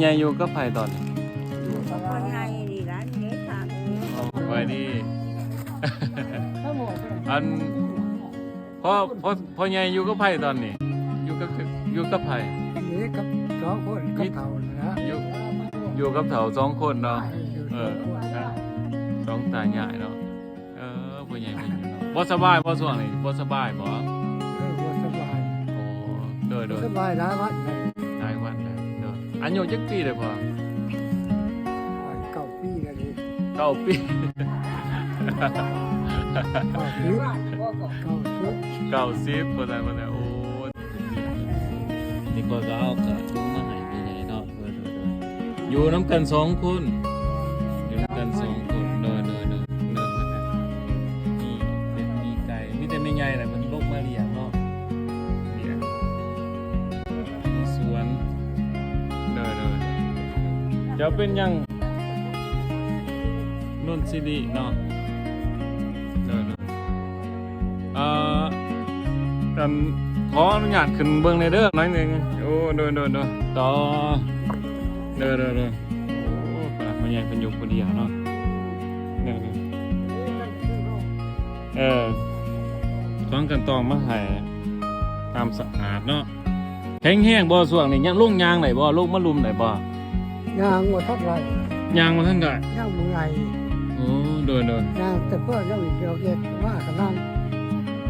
ใหญ่อยู่กับไผตอนนี้ พ่อใหญ่ดีร้านเด็กค่ะ ไว้ดี อันพ่อใหญ่อยู่กับไผตอนนี้อยู่กับไผ นี่กับสองคนกับเขานะ อยู่กับเฒ่า2คนเนาะ อยู่ เอ สอง อ คนนะ สองตาใหญ่เนาะพ่อใหญ่เป็นอยู่เนาะบ่สบายบ่ช่วงนี้บ่สบายบ่ ว่าสบาย โอ้โดย สบายหลายวันเลย หลายวันแล้วเด้ออายุจักปีเลยพ่อ เก้าปีแล้วดิ 9 ปี เก้าสิบ 90คนนั้นโอ้นี่ก็เอากระทุ่งมาให้พี่ใหญ่เนาะอยู่น้ำกัน2คนอยู่น้ำกัน2คนเด้อมีเป็ดมีไก่มีแต่ไม่ใหญ่แหละมันลกมาเลี้ยงเนาะเนี่ยมีสวนเด้อจะเป็นยังนนสิริเนาะเด้อกันขออนุญาตขึ้นเบิ่งในเด้อหน่อยหนึงโอ้เด้อต่อเด้อโอ้ปากมันใหญ่เป็นอยู่คนเดียวเนาะเด้อต้องกันตองมาให้ตามสะอาดเนาะแห้งๆบ่ส่วงนี่ยังลงยางไหนบ่ลงมะลุมไหนบ่ ย่างว่าทักไร ยางมาท่านได้ ย่างเมื่อย โอ้เด้อ ย่างแต่เพื่อนเราอีกเดียวเย็นว่าขนาด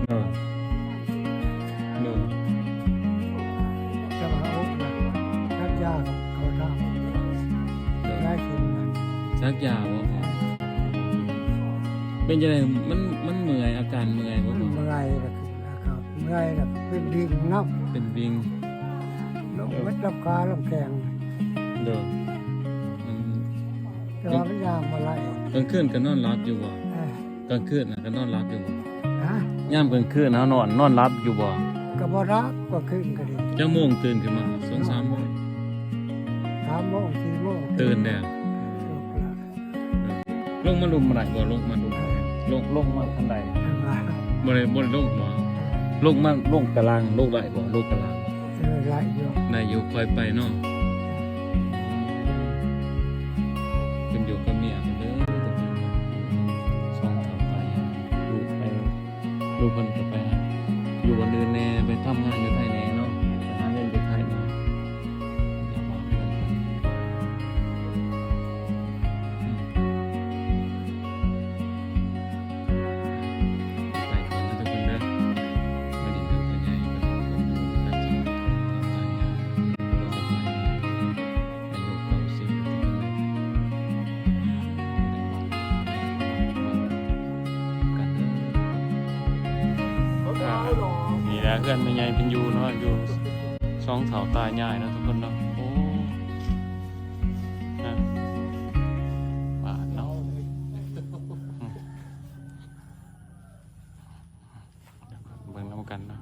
เด้อ จะมาเอาทักยาเขาทำได้กินนะ สักยาบ่พอเป็นจังไดมันเมื่อยอาการเมื่อยบ่ มัน พอ เมื่อยนะครับเมื่อยแบบเป็นดิงนับ เป็นวิง ลงเม็ดรับคาลงแข็ง เด้อมัน แต่ว่ามันยางมาไล่ กลางคืนก็นอนหลับอยู่บ่ เอ้ย กลางคืนน่ะก็นอนหลับอยู่บ่ นะ ยามกลางคืนเฮานอนหลับอยู่บ่ กระบอกรักก็ขึ้นก็ดี จักโมงตื่นขึ้นมา2-3โมง 3 โมง 4 โมง ตื่นแล้วลงมาลุมมาได้บ่ลงมาลุมลงมาทันใดบ่ได้ลงบ่ลงตารางลงได้บ่ลงตาราง ไล่อยู่ ได้อยู่ค่อยไปเนาะขึ้นอยู่กับเมียเพิ่นเด้อสองเท่าไปลูกเพิ่นก็ไปอยู่วันอื่นแน่ไปทำงานอยู่ไทยแน่เนาะไปหาเงินอยู่ไทยเนาะอย่าว่าเพิ่นไปก่อนนะทุกคนเด้อวันนี้ทางพ่อใหญ่เพิ่นอยู่กันที่ตายายบ่สบายอายุ90นี่แหละเพื่อนแม่ใหญ่เป็นอยู่เนาะอยู่ช่องเสาตายายนะทุกคนเนาะโอ้นะบาดเนาะเบิ่งน้ำกันเนาะ